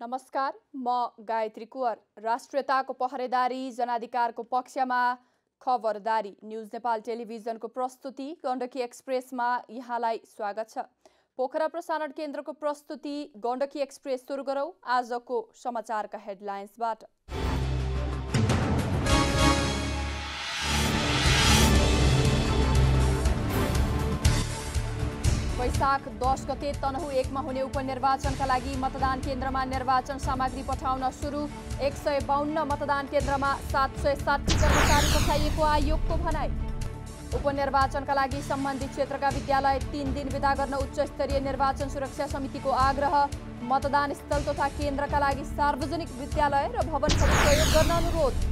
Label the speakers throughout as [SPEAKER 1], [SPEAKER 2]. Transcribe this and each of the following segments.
[SPEAKER 1] नमस्कार, म गायत्री कुवर। राष्ट्रियताको पहरेदारी, जनाधिकारको पक्षमा खबरदारी। न्युज नेपाल टेलिभिजनको प्रस्तुति गण्डकी एक्सप्रेसमा यहाँलाई स्वागत छ। पोखरा प्रसारण केन्द्रको प्रस्तुति गण्डकी एक्सप्रेस सुरु गरौँ आजको समाचारका हेडलाइन्सबाट। वैशाख 10 गते तनहु 1 मा हुने उपनिर्वाचनका लागि मतदान केन्द्रमा निर्वाचन सामग्री पठाउन सुरु। 152 मतदान केन्द्रमा 760 कर्मचारी पठाइएको आयोगको भनाई। उपनिर्वाचनका लागि सम्बन्धित क्षेत्रका विद्यालय 3 दिन बिदा गर्न उच्च स्तरीय निर्वाचन सुरक्षा समितिको आग्रह। मतदान स्थल तथा केन्द्रका लागि सार्वजनिक विद्यालय र भवनहरू प्रयोग गर्न अनुरोध।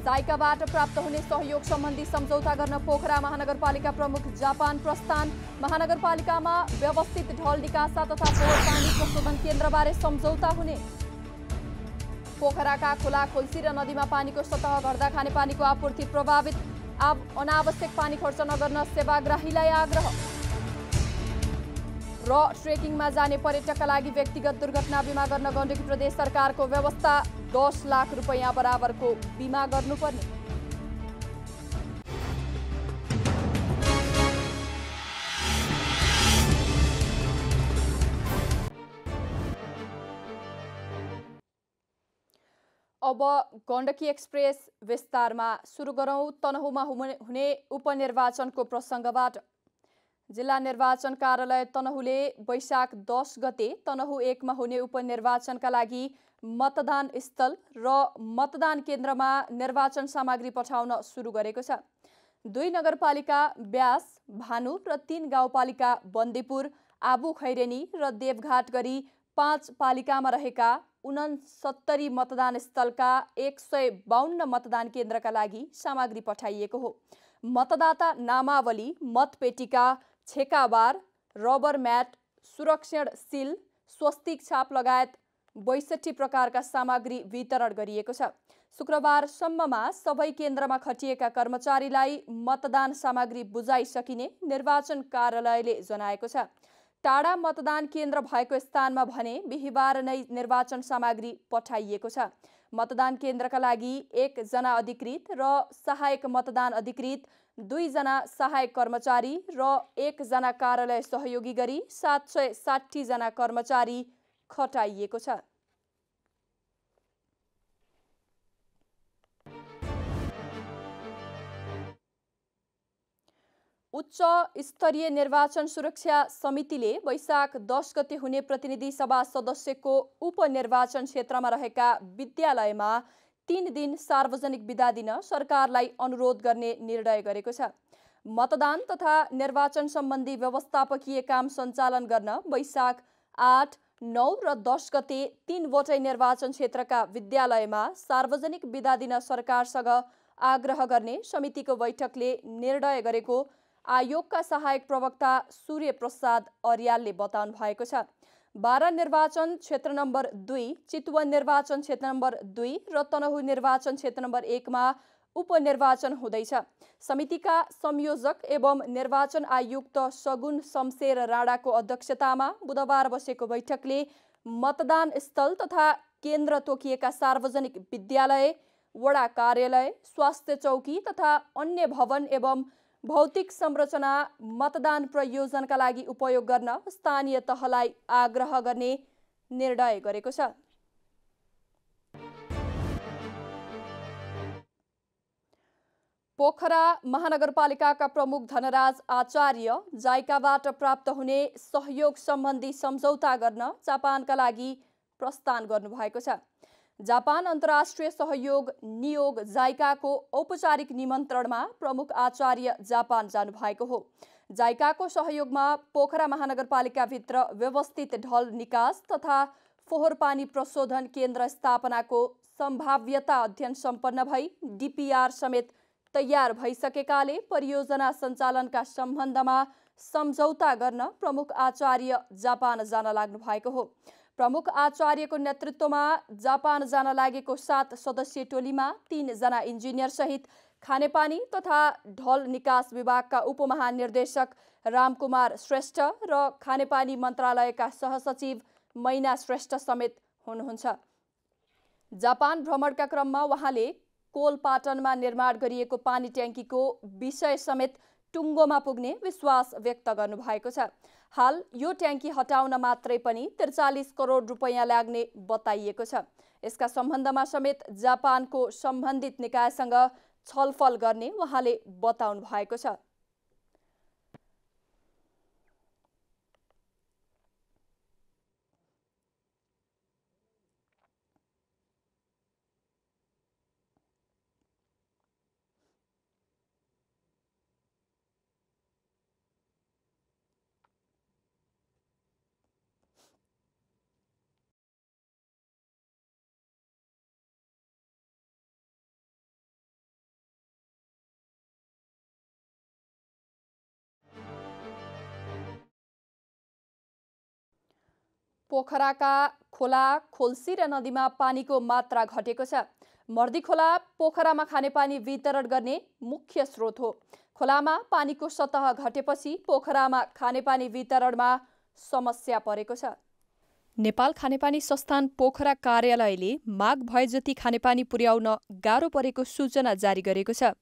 [SPEAKER 1] जाइकाबाट प्राप्त हुने सहयोग सम्बन्धी सम्झौता गर्न पोखरा महानगरपालिका प्रमुख जापान प्रस्थान। महानगरपालिकामा व्यवस्थित ढल निकासा तथा फोहोर पानी प्रशोधन केन्द्रबारे सम्झौता हुने। पोखराका खोला खोल्सी र नदीमा पानीको सतह घट्दा खानेपानीको आपूर्ति प्रभावित। अनावश्यक पानी खर्च नगर्न सेवाग्राहीलाई आग्रह। र ट्रेकिङमा जाने पर्यटकका लागि व्यक्तिगत दुर्घटना बिमा गर्न गण्डकी प्रदेश सरकारको व्यवस्था। 10 लाख रुपैयाँ बराबरको बिमा गर्नुपर्ने। अब गण्डकी एक्सप्रेस विस्तारमा सुरु गरौँ। तनहुमा हुने उपनिर्वाचनको प्रसङ्गबाट। जिल्ला निर्वाचन कार्यालय तनहुले वैशाख 10 गते तनहु 1 मा हुने उपनिर्वाचनका लागि मतदान स्थल र मतदान केन्द्रमा निर्वाचन सामग्री पठाउन सुरु गरेको छ। 2 नगरपालिका ब्यास, भानु र 3 गाउँपालिका बन्दीपुर, आबु खैरेनी र देवघाट गरी 5 पालिकामा रहेका 69 मतदान स्थलका 152 मतदान केन्द्रका लागि सामग्री पठाइएको हो। मतदाता नामावली, मतपेटिका, छेकाबार, रबर म्याट, सुरक्षण सिल, स्वस्तिक छाप लगायत 62 प्रकारका सामग्री वितरण गरिएको छ। शुक्रबारसम्ममा सबै केन्द्रमा खटिएका कर्मचारीलाई मतदान सामग्री बुझाइसकिने निर्वाचन कार्यालयले जनाएको छ। टाढा मतदान केन्द्र भएको स्थानमा भने बिहिबार नै निर्वाचन सामग्री पठाइएको छ। मतदान केन्द्रका लागि 1 जना अधिकृत र सहायक मतदान अधिकृत, 2 जना सहायक कर्मचारी र 1 जना कार्यालय सहयोगी गरी 760 जना कर्मचारी खटाइएको छ। उच्च स्तरीय निर्वाचन सुरक्षा समितिले वैशाख 10 गते हुने प्रतिनिधि सभा सदस्यको उपनिर्वाचन क्षेत्रमा रहेका विद्यालयमा 3 दिन सार्वजनिक बिदा दिन सरकारलाई अनुरोध गर्ने निर्णय गरेको छ। मतदान तथा निर्वाचन सम्बन्धी व्यवस्थापकीय काम सञ्चालन गर्न वैशाख 8, 9 र 10 गते 3 वटै निर्वाचन क्षेत्रका विद्यालयमा सार्वजनिक बिदा दिन सरकारसँग आग्रह गर्ने समितिको बैठकले निर्णय गरेको आयोगका सहायक प्रवक्ता सूर्य प्रसाद अर्यालले बताउनु भएको छ। 12 निर्वाचन क्षेत्र नम्बर 2, चितवन निर्वाचन क्षेत्र नम्बर 2 र तनहु निर्वाचन क्षेत्र नम्बर 1 मा उपनिर्वाचन हुँदैछ। समितिका संयोजक एवं निर्वाचन आयुक्त सगुन शमशेर राणाको अध्यक्षतामा बुधबार बसेको बैठकले मतदान स्थल तथा केन्द्र तोकिएका सार्वजनिक विद्यालय, वडा कार्यालय, स्वास्थ्य चौकी तथा अन्य भवन एवं भौतिक संरचना मतदान प्रयोजनका लागि उपयोग गर्न स्थानीय तहलाई आग्रह गर्ने निर्णय गरेको छ। पोखरा महानगरपालिकाका प्रमुख धनराज आचार्य जाइकाबाट प्राप्त हुने सहयोग सम्बन्धी सम्झौता गर्न जापानका लागि प्रस्थान गर्नुभएको छ। जापान अन्तर्राष्ट्रिय सहयोग नियोग जाइकाको औपचारिक निमन्त्रणमा प्रमुख आचार्य जापान जानुभएको हो। जाइकाको सहयोगमा पोखरा महानगरपालिकाभित्र व्यवस्थित ढल निकास तथा फोहोर पानी प्रशोधन केन्द्र स्थापनाको सम्भाव्यता अध्ययन सम्पन्न भई डिपिआर समेत तयार भइसकेकाले परियोजना सञ्चालनका सम्बन्धमा सम्झौता गर्न प्रमुख आचार्य जापान जान लाग्नु भएको हो। प्रमुख आचार्यको नेतृत्वमा जापान जान लागेको 7 सदस्यीय टोलीमा 3 जना इन्जिनियर सहित खानेपानी तथा ढल निकास विभागका उपमहानिर्देशक रामकुमार श्रेष्ठ र खानेपानी मन्त्रालयका सहसचिव मैना श्रेष्ठ समेत हुनुहुन्छ। जापान भ्रमणका क्रममा उहाँले कोलपाटनमा निर्माण गरिएको पानी ट्याङ्कीको विषय समेत टुङ्गोमा पुग्ने विश्वास व्यक्त गर्नुभएको छ। हाल यो ट्याङ्की हटाउन मात्रै पनि 43 करोड रुपैयाँ लाग्ने बताइएको छ। यसका सम्बन्धमा समेत जापानको सम्बन्धित निकायसँग छलफल गर्ने उहाँले बताउनु भएको छ। पोखराका खोला, खोल्सी र नदीमा पानीको मात्रा घटेको छ। मर्दी खोला पोखरामा खानेपानी वितरण गर्ने मुख्य स्रोत हो। खोलामा पानीको सतह घटेपछि पोखरामा खानेपानी वितरणमा समस्या परेको छ। नेपाल खानेपानी संस्थान पोखरा कार्यालयले माग भए जति खानेपानी पुर्याउन गाह्रो परेको सूचना जारी गरेको छ।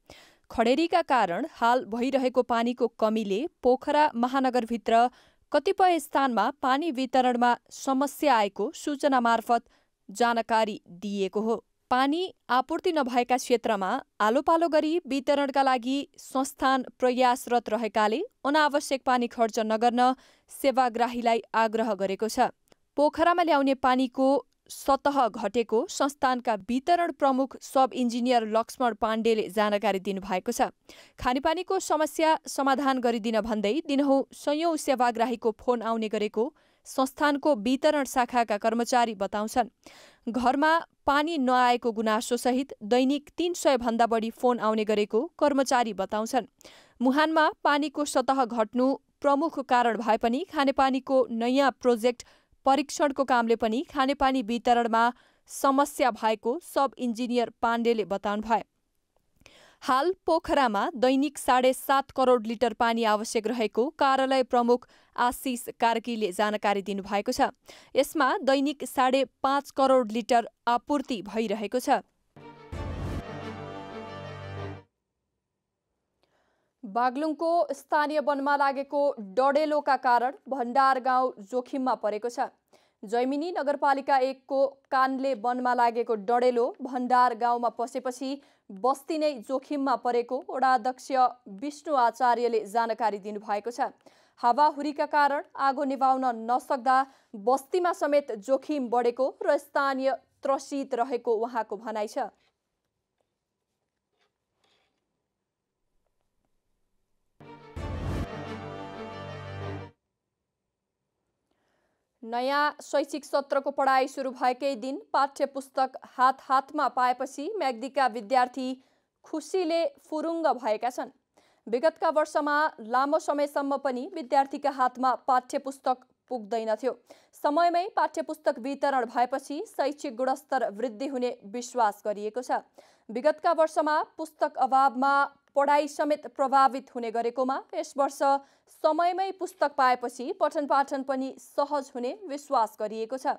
[SPEAKER 1] खडेरीका कारण हाल भइरहेको पानीको कमीले पोखरा महानगरभित्र कतिपय स्थानमा पानी वितरणमा समस्या आएको सूचना मार्फत जानकारी दिइएको हो। पानी आपूर्ति नभएका क्षेत्रमा आलोपालो गरी वितरणका लागि संस्थान प्रयासरत रहेकाले अनावश्यक पानी खर्च नगर्न सेवाग्राहीलाई आग्रह गरेको छ। पोखरामा ल्याउने पानीको सतह घटेको संस्थानका वितरण प्रमुख सब इन्जिनियर लक्ष्मण पाण्डेले जानकारी दिनुभएको छ। खानेपानीको समस्या समाधान गरिदिन भन्दै दिनहुँ सयौं सेवाग्राहीको फोन आउने गरेको संस्थानको वितरण शाखाका कर्मचारी बताउँछन्। घरमा पानी नआएको गुनासोसहित दैनिक 300 भन्दा बढी फोन आउने गरेको कर्मचारी बताउँछन्। मुहानमा पानीको सतह घट्नु प्रमुख कारण भए पनि खानेपानीको नयाँ प्रोजेक्ट परीक्षणको कामले पनि खानेपानी वितरणमा समस्या भएको सब इन्जिनियर पाण्डेले बताउनुभयो। हाल पोखरामा दैनिक 7.5 करोड लिटर पानी आवश्यक रहेको कार्यालय प्रमुख आशिष कार्कीले जानकारी दिनुभएको छ। यसमा दैनिक 5.5 करोड लिटर आपूर्ति भइरहेको छ। बागलुङको स्थानीय वनमा लागेको डडेलोका कारण भण्डार गाउँ जोखिममा परेको छ। जैमिनी नगरपालिका 1 को कानले वनमा लागेको डडेलो भण्डार गाउँमा पसेपछि बस्ती नै जोखिममा परेको वडाध्यक्ष विष्णु आचार्यले जानकारी दिनुभएको छ। हावाहुरीका कारण आगो निभाउन नसक्दा बस्तीमा समेत जोखिम बढेको र स्थानीय त्रसित रहेको उहाँको भनाइ छ। नयाँ शैक्षिक सत्रको पढाइ सुरु भएकै दिन पाठ्य पुस्तक हातमा पाएपछि म्याग्दीका विद्यार्थी खुसीले फुरुङ्ग भएका छन्। विगतका वर्षमा लामो समयसम्म पनि विद्यार्थीका हातमा पाठ्य पुस्तक पुग्दैनथ्यो। समयमै पाठ्य पुस्तक वितरण भएपछि शैक्षिक गुणस्तर वृद्धि हुने विश्वास गरिएको छ। विगतका वर्षमा पुस्तक अभावमा पढाइ समेत प्रभावित हुने गरेकोमा यस वर्ष समयमै पुस्तक पाएपछि पठन पाठन पनि सहज हुने विश्वास गरिएको छ।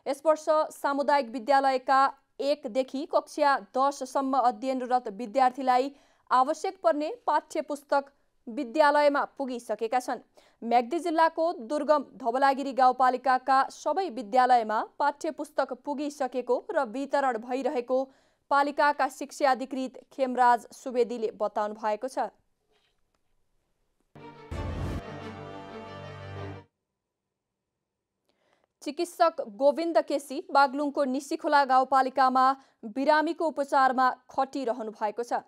[SPEAKER 1] यस वर्ष सामुदायिक विद्यालयका 1 देखि कक्षा 10 सम्म अध्ययनरत विद्यार्थीलाई आवश्यक पर्ने पाठ्य पुस्तक विद्यालयमा पुगिसकेका छन्। म्याग्दी जिल्लाको दुर्गम धवलागिरी गाउँपालिकाका सबै विद्यालयमा पाठ्य पुस्तक पुगिसकेको र वितरण भइरहेको पालिकाका शिक्षा अधिकृत खेमराज सुवेदीले बताउनु भएको छ। चिकित्सक गोविन्द केसी बागलुङको निसीखोला गाउँपालिकामा बिरामीको उपचारमा खटिरहनु भएको छ।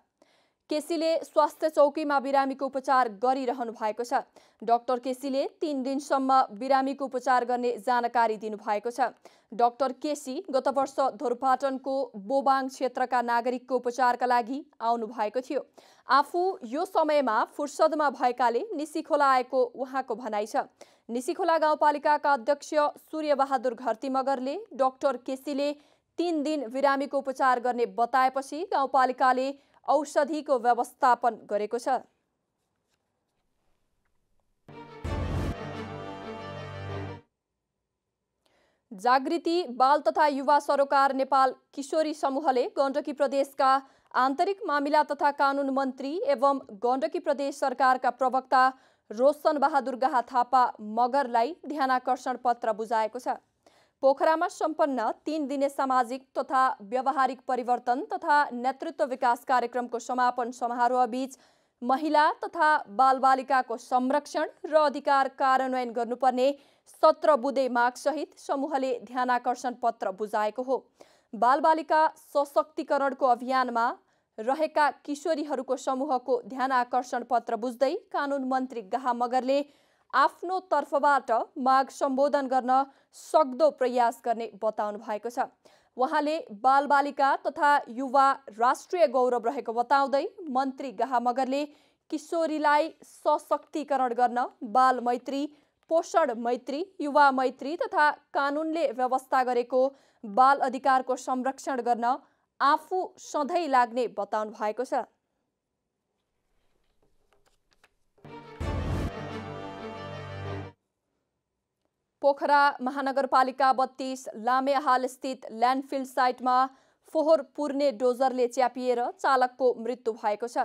[SPEAKER 1] केसीले स्वास्थ्य चौकीमा बिरामीको उपचार गरिरहनु भएको छ। डाक्टर केसीले 3 दिनसम्म बिरामीको उपचार गर्ने जानकारी दिनुभएको छ। डाक्टर केसी गत वर्ष धोरपाटनको बोबाङ क्षेत्रका नागरिकको उपचारका लागि आउनु भएको थियो। आफू यो समयमा फुर्सदमा भएकाले निसीखोला आएको उहाँको भनाइ छ। निसीखोला गाउँपालिकाका अध्यक्ष सूर्यबहादुर घरती मगरले डाक्टर केसीले 3 दिन बिरामीको उपचार गर्ने बताएपछि गाउँपालिकाले औषधिको व्यवस्थापन गरेको छ। जागृति बाल तथा युवा सरोकार नेपाल किशोरी समूहले गण्डकी प्रदेशका आन्तरिक मामिला तथा कानुन मन्त्री एवं गण्डकी प्रदेश सरकारका प्रवक्ता रोशन बहादुर गाहा थापा मगरलाई ध्यानाकर्षण पत्र बुझाएको छ। पोखरामा सम्पन्न 3 दिने सामाजिक तथा व्यावहारिक परिवर्तन तथा नेतृत्व विकास कार्यक्रमको समापन समारोहबीच महिला तथा बालबालिकाको संरक्षण र अधिकार कार्यान्वयन गर्नुपर्ने 17 बुँदे मागसहित समूहले ध्यानाकर्षण पत्र बुझाएको हो। बालबालिका सशक्तिकरणको अभियानमा रहेका किशोरीहरूको समूहको ध्यानाकर्षण पत्र बुझ्दै कानुन मन्त्री गाहा मगरले आफ्नो तर्फबाट माग सम्बोधन गर्न सक्दो प्रयास गर्ने बताउनु भएको छ। उहाँले बालबालिका तथा युवा राष्ट्रिय गौरव रहेको बताउँदै मन्त्री गाहा मगरले किशोरीलाई सशक्तिकरण गर्न बाल मैत्री, पोषण मैत्री, युवा मैत्री तथा कानुनले व्यवस्था गरेको बाल अधिकारको संरक्षण गर्न आफू सधैँ लाग्ने बताउनु भएको छ। पोखरा महानगरपालिका 32 लामेहाल स्थित ल्यान्डफिल साइटमा फोहोर पुर्ने डोजरले च्यापिएर चालकको मृत्यु भएको छ।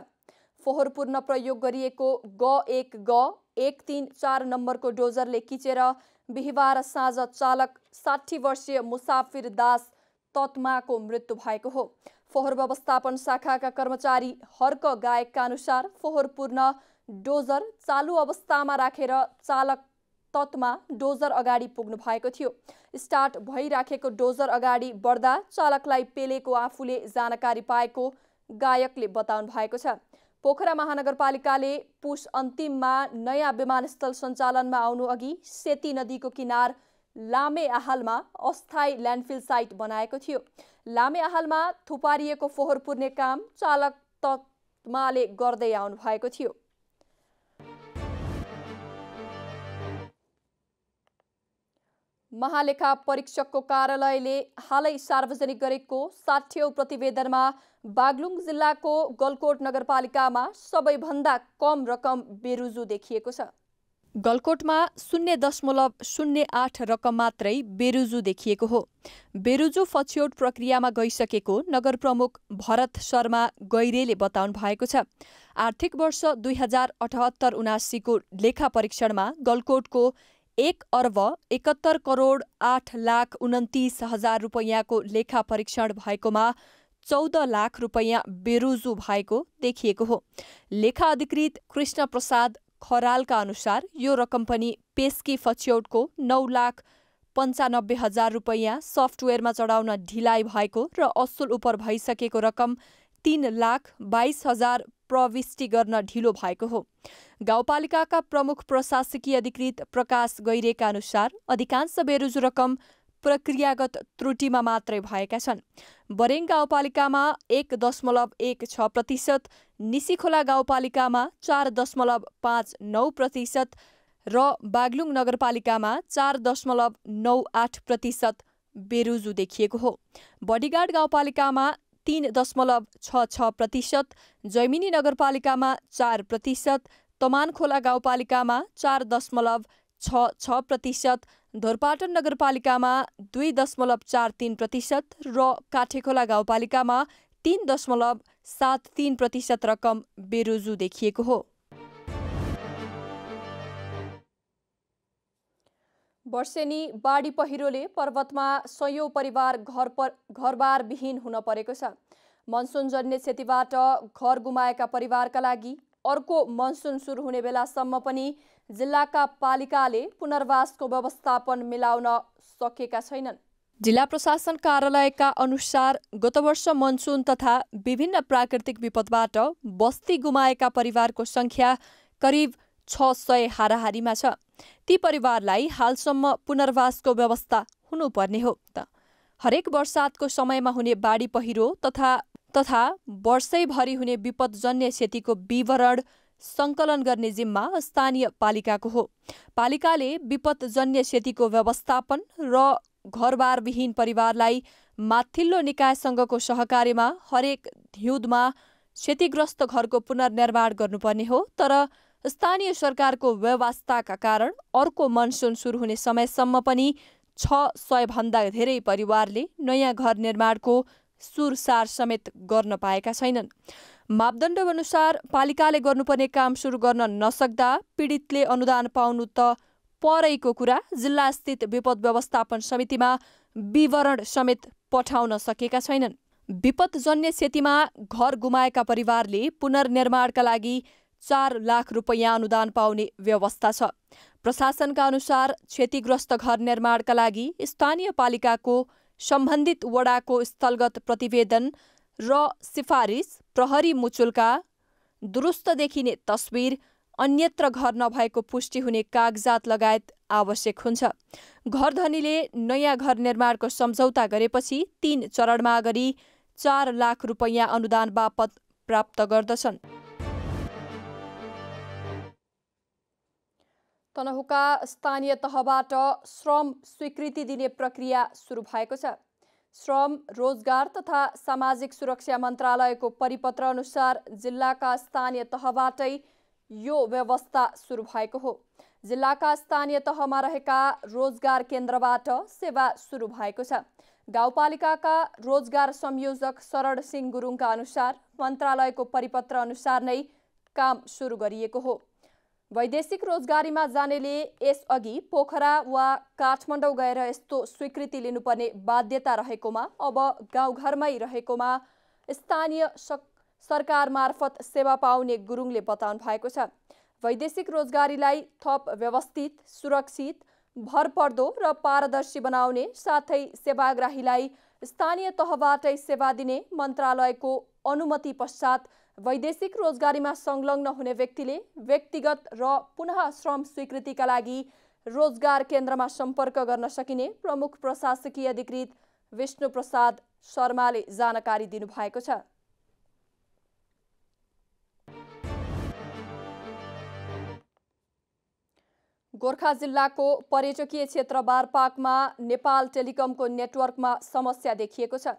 [SPEAKER 1] फोहोर पुर्न प्रयोग गरिएको G1 G134 नम्बरको डोजरले किचेर बिहिबार साँझ चालक 60 वर्षीय मुसाफिर दास तत्माको मृत्यु भएको हो। फोहोर व्यवस्थापन शाखाका कर्मचारी हर्क गायकका अनुसार फोहोर पुर्न डोजर चालु अवस्थामा राखेर चालक तत्मा डोजर अगाडि पुग्नु भएको थियो। स्टार्ट भइराखेको डोजर अगाडि बढ्दा चालकलाई पेलेको आफूले जानकारी पाएको गायकले बताउनु भएको छ। पोखरा महानगरपालिकाले पुस अन्तिममा नयाँ विमानस्थल सञ्चालनमा आउनु अघि सेती नदीको किनार लामेआहालमा अस्थायी ल्यान्डफिल साइट बनाएको थियो। लामेआहालमा थुपारिएको फोहोर पुर्ने काम चालक तत्माले गर्दै आउनु भएको थियो। महालेखा परीक्षकको कार्यालयले हालै सार्वजनिक गरेको 60औं प्रतिवेदनमा बागलुङ जिल्लाको गलकोट नगरपालिकामा सबैभन्दा कम रकम बेरुजु देखिएको छ। गलकोटमा 0.08 रकम मात्रै बेरुजु देखिएको हो। बेरुजु फछ्यौट प्रक्रियामा गइसकेको नगर प्रमुख भरत शर्मा गैरेले बताउनु भएको छ। आर्थिक वर्ष 2078-79 को लेखा परीक्षणमा गलकोटको 1,71,08,29,000 रुपैयाँको लेखा परीक्षण भएकोमा 14 लाख रुपैयाँ बेरुजु भएको देखिएको हो। लेखा अधिकृत कृष्ण प्रसाद खरालका अनुसार यो रकम पनि पेस्की फछ्यौटको 9,95,000 रुपैयाँ सफ्टवेयरमा चढाउन ढिलाइ भएको र असुल उपर भइसकेको रकम 3,22,000 प्रविष्टि गर्न ढिलो भएको हो। गाउँपालिकाका प्रमुख प्रशासकीय अधिकृत प्रकाश गैरेका अनुसार अधिकांश बेरुजु रकम प्रक्रियागत त्रुटिमा मात्रै भएका छन्। बरेङ गाउँपालिकामा 1.16%, निसीखोला गाउँपालिकामा 4.59% र बागलुङ नगरपालिकामा 4.98% बेरुजु देखिएको हो। बडीगाड गाउँपालिकामा 3.66%, जैमिनी नगरपालिकामा 4%, तमानखोला गाउँपालिकामा 4.66%, धोरपाटन नगरपालिकामा 2.43% र काठेखोला गाउँपालिकामा 3.73% रकम बेरुजु देखिएको हो। वर्षेनी बाढी पहिरोले पर्वतमा सयौं परिवार घरबार विहीन हुन परेको छ। मनसुनजन्य क्षतिबाट घर गुमाएका परिवारका लागि अर्को मनसुन सुरु हुने बेलासम्म पनि जिल्लाका पालिकाले पुनर्वासको व्यवस्थापन मिलाउन सकेका छैनन्। जिल्ला प्रशासन कार्यालयका अनुसार गत वर्ष मनसुन तथा विभिन्न प्राकृतिक विपदबाट बस्ती गुमाएका परिवारको संख्या करिब 600 हाराहारीमा छ। ती परिवारलाई हालसम्म पुनर्वासको व्यवस्था हुनुपर्ने हो। हरेक वर्षातको समयमा हुने बाढी पहिरो तथा वर्षैभरि हुने विपदजन्य क्षतिको विवरण सङ्कलन गर्ने जिम्मा स्थानीय पालिकाको हो। पालिकाले विपदजन्य क्षतिको व्यवस्थापन र घरबारविहीन परिवारलाई माथिल्लो निकायसँगको सहकार्यमा हरेक हिउँदमा क्षतिग्रस्त घरको पुनर्निर्माण गर्नुपर्ने हो। तर स्थानीय सरकारको व्यवस्थाका कारण अर्को मनसुन सुरु हुने समयसम्म पनि 600 भन्दा धेरै परिवारले नयाँ घर निर्माणको सुरसार समेत गर्न पाएका छैनन्। मापदण्ड अनुसार पालिकाले गर्नुपर्ने काम सुरु गर्न नसक्दा पीडितले अनुदान पाउनु त परैको कुरा, जिल्लास्थित विपद व्यवस्थापन समितिमा विवरण समेत पठाउन सकेका छैनन्। विपदजन्य क्षतिमा घर गुमाएका परिवारले पुनर्निर्माणका लागि 4 लाख रुपैयाँ अनुदान पाउने व्यवस्था छ। प्रशासनका अनुसार क्षतिग्रस्त घर निर्माणका लागि स्थानीय पालिकाको सम्बन्धित वडाको स्थलगत प्रतिवेदन र सिफारिस, प्रहरी मुचुल्का, दुरुस्त देखिने तस्बिर, अन्यत्र घर नभएको पुष्टि हुने कागजात लगायत आवश्यक हुन्छ। घरधनीले नयाँ घर निर्माणको सम्झौता गरेपछि 3 चरणमा गरी 4 लाख रुपैयाँ अनुदान बापत प्राप्त गर्दछन्। तनहुका स्थानीय तहबाट श्रम स्वीकृति दिने प्रक्रिया सुरु भएको छ। श्रम, रोजगार तथा सामाजिक सुरक्षा मन्त्रालयको परिपत्र अनुसार जिल्लाका स्थानीय तहबाटै यो व्यवस्था सुरु भएको हो। जिल्लाका स्थानीय तहमा रहेका रोजगार केन्द्रबाट सेवा सुरु भएको छ। गाउँपालिकाका रोजगार संयोजक शरण सिंह गुरुङका अनुसार मन्त्रालयको परिपत्र अनुसार नै काम सुरु गरिएको हो। वैदेशिक रोजगारीमा जानेले यसअघि पोखरा वा काठमाडौँ गएर यस्तो स्वीकृति लिनुपर्ने बाध्यता रहेकोमा अब गाउँघरमै रहेकोमा स्थानीय सरकार मार्फत सेवा पाउने गुरुङले बताउनु भएको छ। वैदेशिक रोजगारीलाई थप व्यवस्थित, सुरक्षित, भरपर्दो र पारदर्शी बनाउने साथै सेवाग्राहीलाई स्थानीय तहबाटै सेवा दिने मन्त्रालयको अनुमति पश्चात वैदेशिक रोजगारीमा संलग्न हुने व्यक्तिले व्यक्तिगत र पुनः श्रम स्वीकृतिका लागि रोजगार केन्द्रमा सम्पर्क गर्न सकिने प्रमुख प्रशासकीय अधिकृत विष्णु प्रसाद शर्माले जानकारी दिनुभएको छ। गोर्खा जिल्लाको पर्यटकीय क्षेत्र बारपाकमा नेपाल टेलिकमको नेटवर्कमा समस्या देखिएको छ।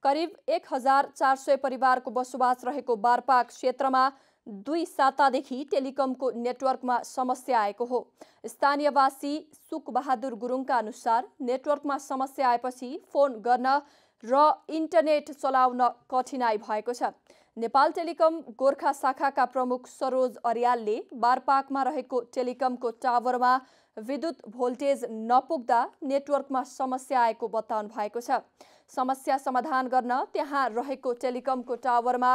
[SPEAKER 1] करिब 1400 परिवारको बसोबास रहेको बारपाक क्षेत्रमा 2 सातादेखि टेलिकमको नेटवर्कमा समस्या आएको हो। स्थानीयवासी सुकबहादुर गुरुङका अनुसार नेटवर्कमा समस्या आएपछि फोन गर्न र इन्टरनेट चलाउन कठिनाई भएको छ। नेपाल टेलिकम गोर्खा शाखाका प्रमुख सरोज अर्यालले बारपाकमा रहेको टेलिकमको टावरमा विद्युत भोल्टेज नपुग्दा नेटवर्कमा समस्या आएको बताउनु भएको छ। समस्या समाधान गर्न त्यहाँ रहेको टेलिकमको टावरमा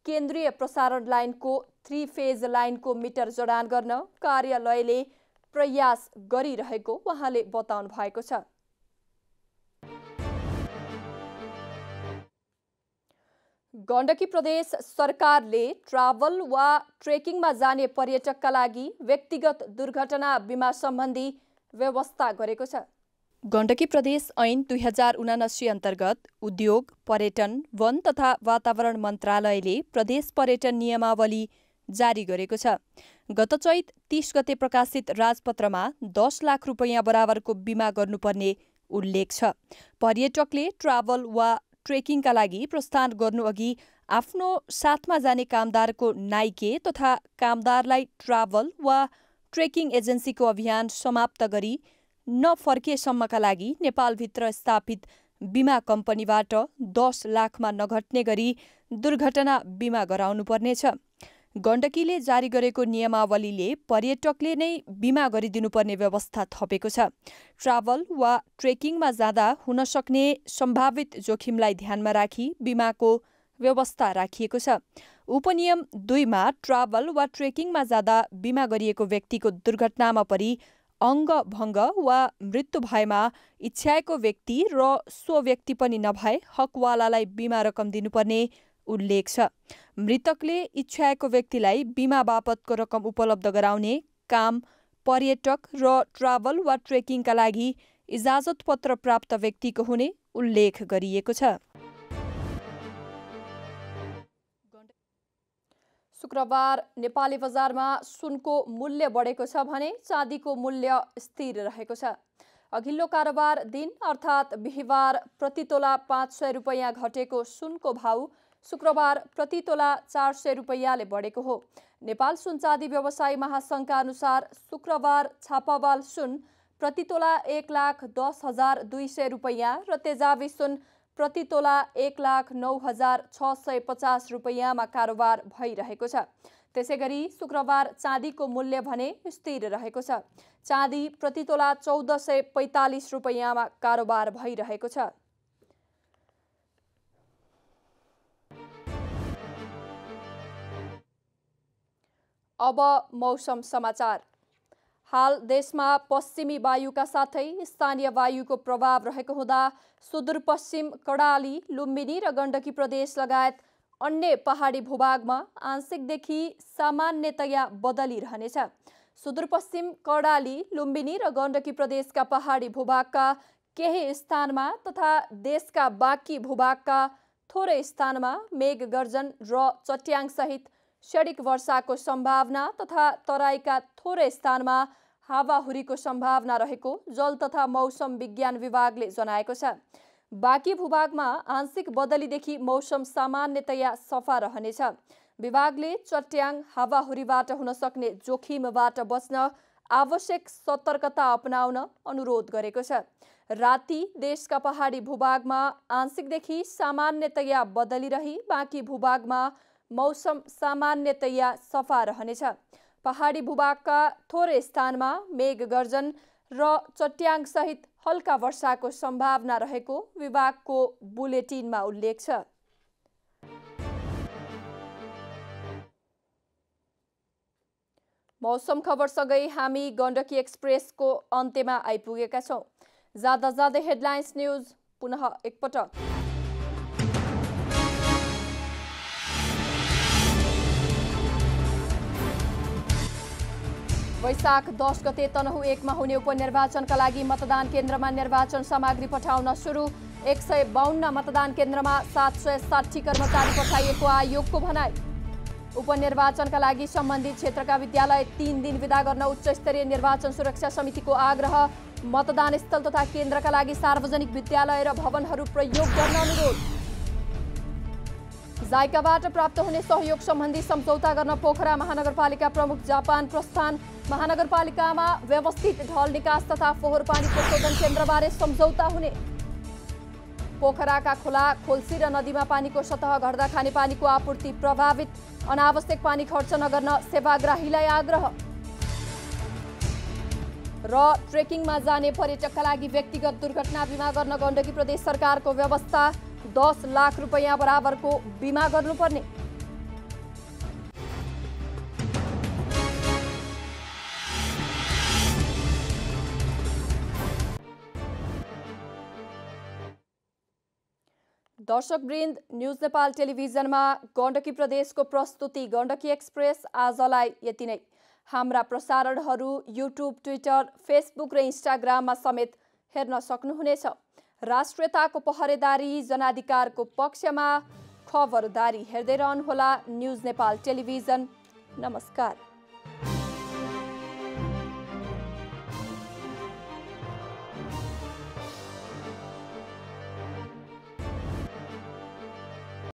[SPEAKER 1] केन्द्रीय प्रसारण लाइनको 3 फेज लाइनको मिटर जडान गर्न कार्यालयले प्रयास गरिरहेको उहाँले बताउनु भएको छ। गण्डकी प्रदेश सरकारले ट्राभल वा ट्रेकिङमा जाने पर्यटकका लागि व्यक्तिगत दुर्घटना बिमा सम्बन्धी व्यवस्था गरेको छ। गण्डकी प्रदेश ऐन 2079 अन्तर्गत उद्योग, पर्यटन, वन तथा वातावरण मन्त्रालयले प्रदेश पर्यटन नियमावली जारी गरेको छ। गत चैत 30 गते प्रकाशित राजपत्रमा 10 लाख रुपैयाँ बराबरको बिमा गर्नुपर्ने उल्लेख छ। पर्यटकले ट्राभल वा ट्रेकिङका लागि प्रस्थान गर्नुअघि आफ्नो साथमा जाने कामदारको नाइके तथा कामदारलाई ट्राभल वा ट्रेकिङ एजेन्सीको अभियान समाप्त गरी नफर्केसम्मका लागि नेपालभित्र स्थापित बिमा कम्पनीबाट 10 लाखमा नघट्ने गरी दुर्घटना बिमा गराउनुपर्नेछ। गण्डकीले जारी गरेको नियमावलीले पर्यटकले नै बिमा गरिदिनुपर्ने व्यवस्था थपेको छ। ट्राभल वा ट्रेकिङमा जाँदा हुन सक्ने सम्भावित जोखिमलाई ध्यानमा राखी बिमाको व्यवस्था राखिएको छ। उपनियम 2 मा ट्राभल वा ट्रेकिङमा जाँदा बिमा गरिएको व्यक्तिको दुर्घटनामा परि अङ्ग भङ्ग वा मृत्यु भएमा इच्छाएको व्यक्ति र सो व्यक्ति पनि नभए हकवालालाई बिमा रकम दिनुपर्ने उल्लेख छ। मृतकले इच्छाएको व्यक्तिलाई बिमा बापतको रकम उपलब्ध गराउने काम पर्यटक र ट्राभल वा ट्रेकिङका लागि इजाजत पत्र प्राप्त व्यक्तिको हुने उल्लेख गरिएको छ। शुक्रबार नेपाली बजारमा सुनको मूल्य बढेको छ भने चाँदीको मूल्य स्थिर रहेको छ। अघिल्लो कारोबार दिन अर्थात् बिहिबार प्रतितोला 500 रुपैयाँ घटेको सुनको भाउ शुक्रबार प्रतितोला 400 रुपैयाँले बढेको हो। नेपाल सुन चाँदी व्यवसायी महासङ्घका अनुसार शुक्रबार छापावाल सुन प्रति तोला 1,10,200 रुपैयाँ र तेजाबी सुन प्रति तोला 1,09,650 रुपैयाँमा कारोबार भइरहेको छ। त्यसैगरी शुक्रबार चाँदीको मूल्य भने स्थिर रहेको छ। चाँदी प्रति तोला 1,445 रुपैयाँमा कारोबार भइरहेको छ। अब मौसम समाचार। हाल देशमा पश्चिमी वायुका साथै स्थानीय वायुको प्रभाव रहेको हुँदा सुदूरपश्चिम कर्णाली, लुम्बिनी र गण्डकी प्रदेश लगायत अन्य पहाडी भूभागमा आंशिकदेखि सामान्यतया बदली रहनेछ। सुदूरपश्चिम कर्णाली, लुम्बिनी र गण्डकी प्रदेशका पहाडी भूभागका केही स्थानमा तथा देशका बाँकी भूभागका थोरै स्थानमा मेघ गर्जन र चट्याङसहित षडिक वर्षाको सम्भावना तथा तराईका थोरै स्थानमा हावाहुरीको सम्भावना रहेको जल तथा मौसम विज्ञान विभागले जनाएको छ। बाँकी भूभागमा आंशिक बदलीदेखि मौसम सामान्यतया सफा रहनेछ। विभागले चट्याङ हावाहुरीबाट हुन सक्ने जोखिमबाट बच्न आवश्यक सतर्कता अपनाउन अनुरोध गरेको छ। राति देशका पहाडी भूभागमा आंशिकदेखि सामान्यतया बदली रही बाँकी भूभागमा मौसम सामान्यतया सफा रहनेछ। पहाडी भूभागका थोरै स्थानमा मेघ गर्जन र चट्याङसहित हल्का वर्षाको सम्भावना रहेको विभागको बुलेटिनमा उल्लेख छ। मौसम खबरसँगै हामी गण्डकी एक्सप्रेसको अन्त्यमा आइपुगेका छौँ। जाँदा जाँदै हेडलाइन्स न्युज पुनः एकपटक। वैशाख 10 गते तनहु 1 मा हुने उपनिर्वाचनका लागि मतदान केन्द्रमा निर्वाचन सामग्री पठाउन सुरु। 152 मतदान केन्द्रमा 760 कर्मचारी पठाइएको आयोगको भनाई। उपनिर्वाचनका लागि सम्बन्धित क्षेत्रका विद्यालय 3 दिन विदा गर्न उच्च स्तरीय निर्वाचन सुरक्षा समितिको आग्रह। मतदान स्थल तथा केन्द्रका लागि सार्वजनिक विद्यालय र भवनहरू प्रयोग गर्न अनुरोध। जाइकाबाट प्राप्त हुने सहयोग सम्बन्धी सम्झौता गर्न पोखरा महानगरपालिका प्रमुख जापान प्रस्थान। महानगरपालिकामा व्यवस्थित ढल निकास तथा फोहोर पानीको शोधन केन्द्रबारे सम्झौता हुने। पोखराका खोला, खोल्सी र नदीमा पानीको सतह घट्दा खानेपानीको आपूर्ति प्रभावित। अनावश्यक पानी खर्च नगर्न सेवाग्राहीलाई आग्रह। र ट्रेकिङमा जाने पर्यटकका लागि व्यक्तिगत दुर्घटना बिमा गर्न गण्डकी प्रदेश सरकारको व्यवस्था। 10 लाख रुपैयाँ बराबरको बिमा गर्नुपर्ने। दर्शकवृन्द, न्युज नेपाल टेलिभिजनमा गण्डकी प्रदेशको प्रस्तुति गण्डकी एक्सप्रेस आजलाई यति नै। हाम्रा प्रसारणहरू युट्युब, ट्विटर, फेसबुक र इन्स्टाग्राममा समेत हेर्न सक्नुहुनेछ। राष्ट्रियताको पहरेदारी, जनाधिकारको पक्षमा खबरदारी हेर्दै रहनुहोला न्युज नेपाल टेलिभिजन। नमस्कार।